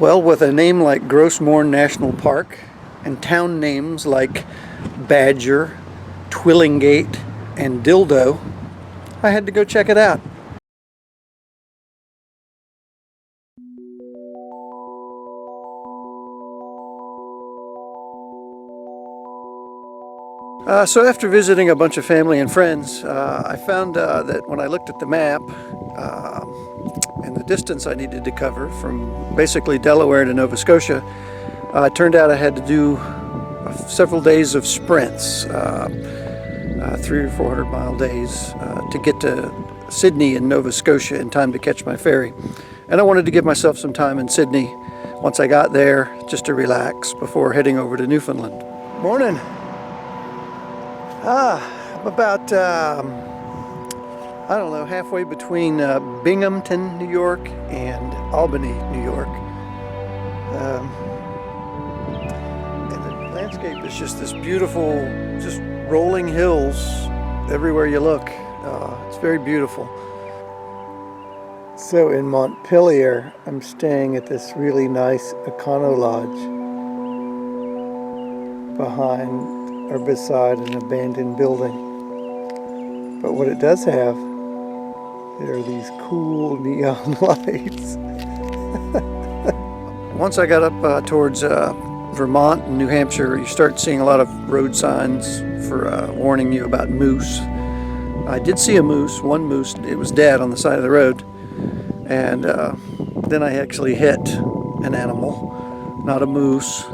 Well, with a name like Grossmorn National Park and town names like Badger, Twillingate, and Dildo, I had to go check it out. So after visiting a bunch of family and friends, I found that when I looked at the map and the distance I needed to cover from basically Delaware to Nova Scotia, it turned out I had to do several days of sprints, 300 or 400 mile days to get to Sydney in Nova Scotia in time to catch my ferry. And I wanted to give myself some time in Sydney once I got there just to relax before heading over to Newfoundland. Morning. I'm about, I don't know, halfway between Binghamton, New York and Albany, New York. And the landscape is just this beautiful, just rolling hills everywhere you look. It's very beautiful. So in Montpelier, I'm staying at this really nice Econo Lodge behind or beside an abandoned building. But what it does have, there are these cool neon lights. Once I got up towards Vermont and New Hampshire, you start seeing a lot of road signs for warning you about moose. I did see a moose, one moose. It was dead on the side of the road. And then I actually hit an animal, not a moose,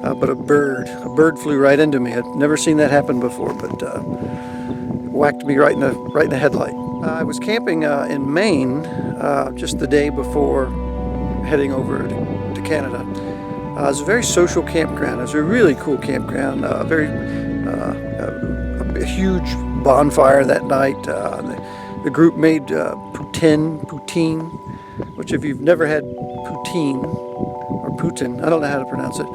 but a bird. A bird flew right into me. I'd never seen that happen before, but it whacked me right in the headlight. I was camping in Maine just the day before heading over to Canada. It was a very social campground. It was a really cool campground. A huge bonfire that night. The group made poutine, which if you've never had poutine, or Putin, I don't know how to pronounce it,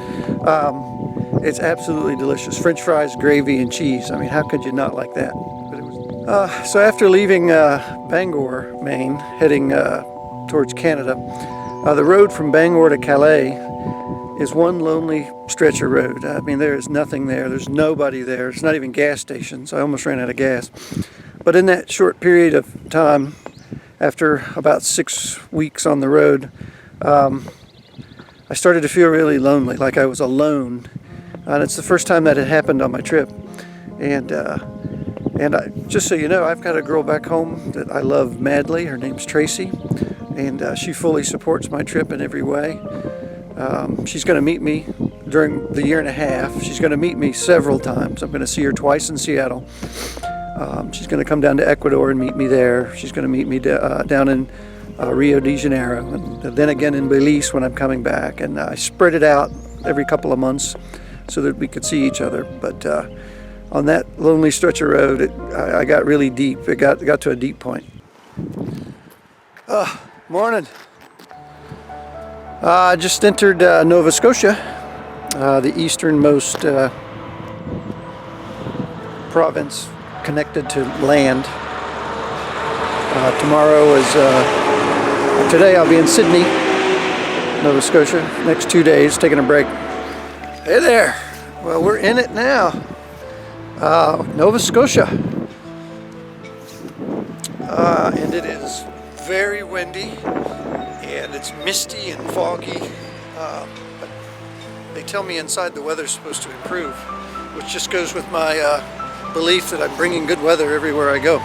it's absolutely delicious. French fries, gravy, and cheese. I mean, how could you not like that? But it was, so after leaving Bangor, Maine, heading towards Canada, the road from Bangor to Calais is one lonely stretch of road. I mean, there is nothing there. There's nobody there. It's not even gas stations. I almost ran out of gas. But in that short period of time, after about 6 weeks on the road, I started to feel really lonely, like I was alone. And it's the first time that had happened on my trip. And just so you know, I've got a girl back home that I love madly. Her name's Tracy. And she fully supports my trip in every way. She's going to meet me during the year and a half. She's going to meet me several times. I'm going to see her twice in Seattle. She's going to come down to Ecuador and meet me there. She's going to meet me down in Rio de Janeiro, and then again in Belize when I'm coming back. And I spread it out every couple of months so that we could see each other. But on that lonely stretch of road, I got really deep. It got to a deep point. Morning. I just entered Nova Scotia, the easternmost province connected to land. Today I'll be in Sydney, Nova Scotia. Next 2 days, taking a break. Hey there. Well, we're in it now. Nova Scotia. And it is very windy, and it's misty and foggy. But they tell me inside the weather's supposed to improve, which just goes with my belief that I'm bringing good weather everywhere I go.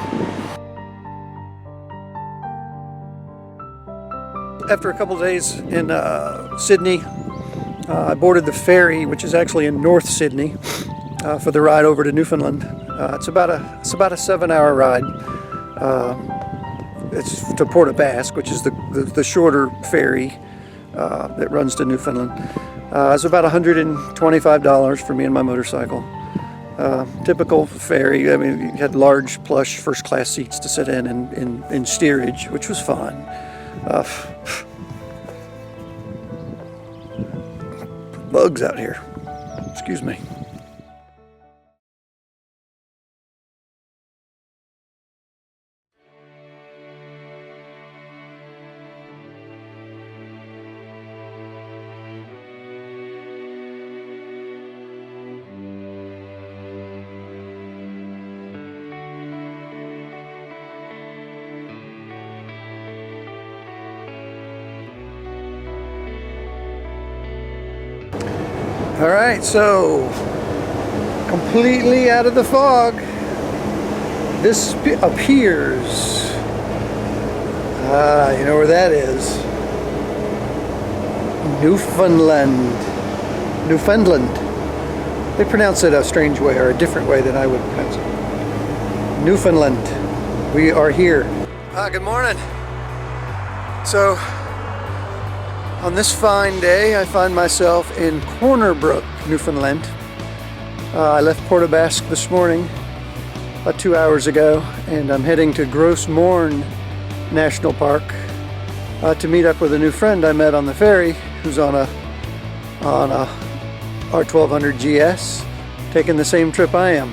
After a couple of days in Sydney, I boarded the ferry, which is actually in North Sydney, for the ride over to Newfoundland. It's about a 7-hour ride. It's to Port aux Basques, which is the shorter ferry that runs to Newfoundland. It's about $125 for me and my motorcycle. Typical ferry. I mean, you had large, plush, first-class seats to sit in steerage, which was fun. Bugs out here. Excuse me. All right, so completely out of the fog, this appears. You know where that is? Newfoundland. They pronounce it a strange way, or a different way than I would pronounce it. Newfoundland. We are here. Good morning. So, on this fine day, I find myself in Corner Brook, Newfoundland. I left Port aux Basques this morning, about 2 hours ago, and I'm heading to Gros Morne National Park to meet up with a new friend I met on the ferry, who's on a R1200 GS, taking the same trip I am.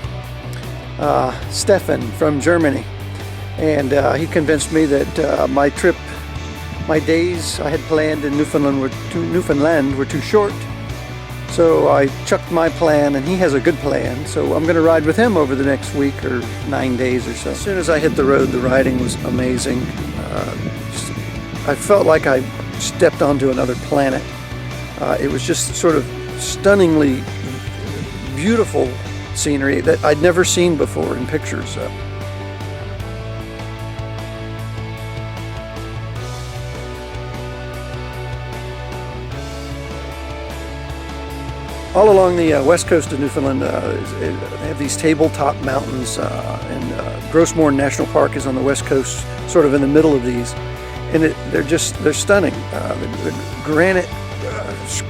Stefan from Germany, and he convinced me that my days I had planned in Newfoundland were too short. So I chucked my plan, and he has a good plan, so I'm going to ride with him over the next week or 9 days or so. As soon as I hit the road, the riding was amazing. I felt like I stepped onto another planet. It was just sort of stunningly beautiful scenery that I'd never seen before in pictures. All along the west coast of Newfoundland, they have these tabletop mountains, and Gros Morne National Park is on the west coast, sort of in the middle of these, and they're stunning. The granite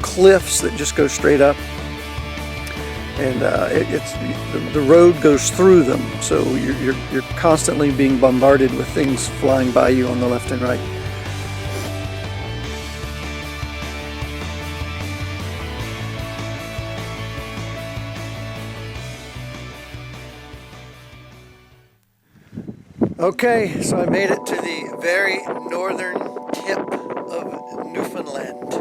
cliffs that just go straight up, and the road goes through them, so you're constantly being bombarded with things flying by you on the left and right. Okay, so I made it to the very northern tip of Newfoundland,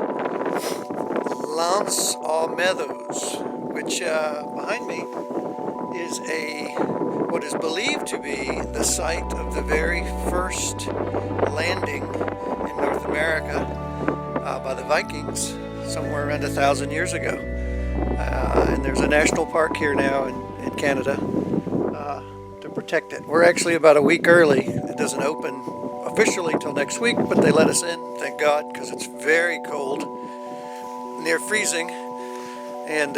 L'Anse aux Meadows, which behind me is what is believed to be the site of the very first landing in North America by the Vikings somewhere around 1,000 years ago. And there's a national park here now in Canada to protect it. We're actually about a week early. It doesn't open officially till next week, but they let us in, thank God, because it's very cold, near freezing, and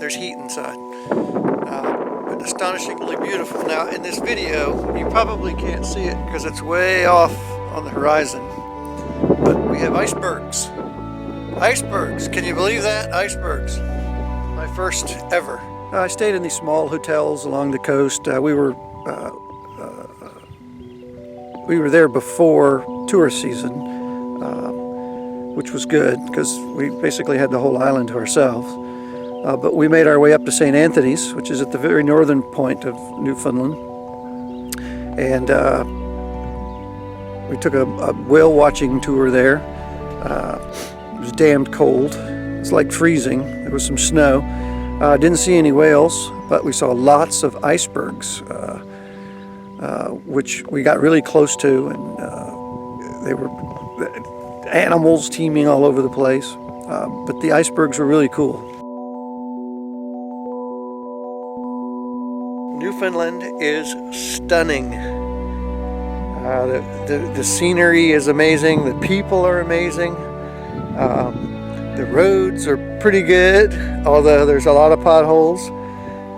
there's heat inside. But astonishingly beautiful. Now, in this video, you probably can't see it because it's way off on the horizon, but we have icebergs. Icebergs! Can you believe that? Icebergs. My first ever. I stayed in these small hotels along the coast. We were there before tourist season, which was good because we basically had the whole island to ourselves. But we made our way up to St. Anthony's, which is at the very northern point of Newfoundland, and we took a whale watching tour there. It was damned cold. It's like freezing. There was some snow. Didn't see any whales, but we saw lots of icebergs, which we got really close to, and they were animals teeming all over the place. But the icebergs were really cool. Newfoundland is stunning. The scenery is amazing. The people are amazing. The roads are pretty good, although there's a lot of potholes,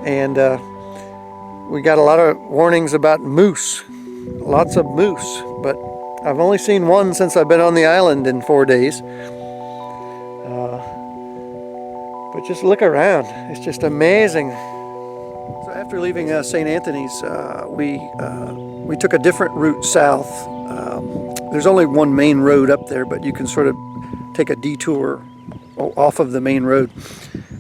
and we got a lot of warnings about moose, lots of moose, but I've only seen one since I've been on the island in 4 days. But just look around, it's just amazing. So after leaving St. Anthony's, we took a different route south. There's only one main road up there, but you can sort of take a detour off of the main road,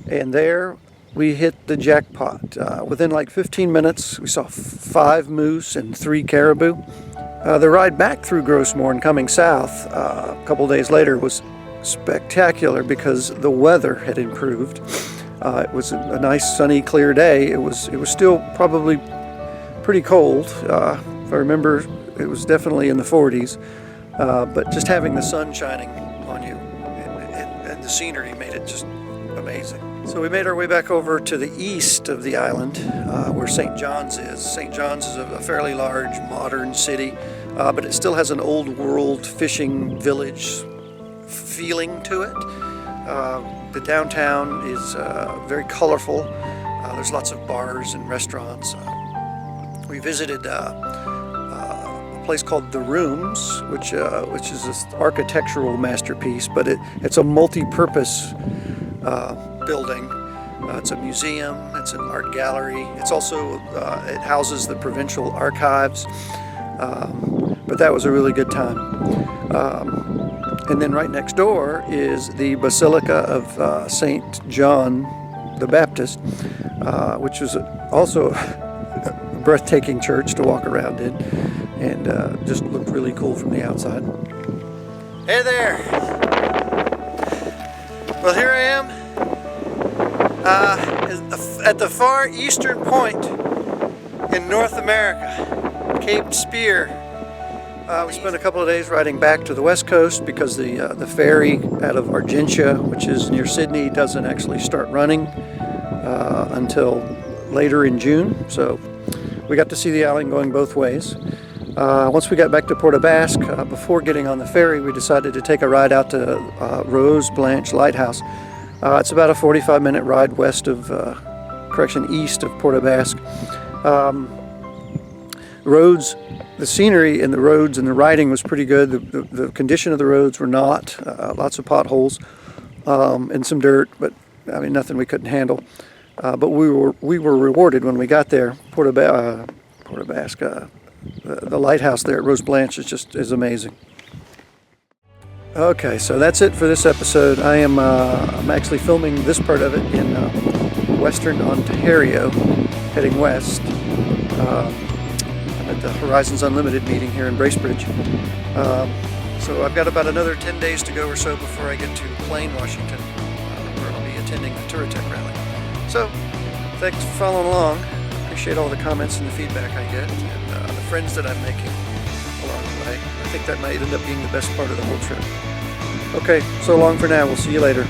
and there we hit the jackpot. Within like 15 minutes we saw 5 moose and 3 caribou. The ride back through Gros Morne coming south a couple days later was spectacular because the weather had improved. It was a nice sunny clear day. It was still probably pretty cold. If I remember, it was definitely in the 40s, but just having the sun shining on you and the scenery made it just amazing. So we made our way back over to the east of the island, where St. John's is. St. John's is a fairly large, modern city, but it still has an old world fishing village feeling to it. The downtown is very colorful. There's lots of bars and restaurants. We visited a place called The Rooms, which is this architectural masterpiece, but it's a multi-purpose building. It's a museum, it's an art gallery. It's also, it houses the provincial archives. But that was a really good time. And then right next door is the Basilica of St. John the Baptist, which was also a breathtaking church to walk around in, and just looked really cool from the outside. Hey there! Well, here I am at the far eastern point in North America, Cape Spear. We spent a couple of days riding back to the west coast because the ferry out of Argentia, which is near Sydney, doesn't actually start running until later in June. So we got to see the island going both ways. Once we got back to Port aux Basques, before getting on the ferry, we decided to take a ride out to Rose Blanche Lighthouse. It's about a 45-minute ride east of Port aux Basques. The scenery and the roads and the riding was pretty good. The condition of the roads were not. Lots of potholes and some dirt, but I mean nothing we couldn't handle. But we were rewarded when we got there. Port aux Basques, the lighthouse there at Rose Blanche is amazing. Okay, so that's it for this episode. I'm actually filming this part of it in Western Ontario, heading west. At the Horizons Unlimited meeting here in Bracebridge. So I've got about another 10 days to go or so before I get to Plain, Washington, where I'll be attending the Touratech rally. So thanks for following along. Appreciate all the comments and the feedback I get, and the friends that I'm making along the way. I think that might end up being the best part of the whole trip. Okay, so long for now. We'll see you later.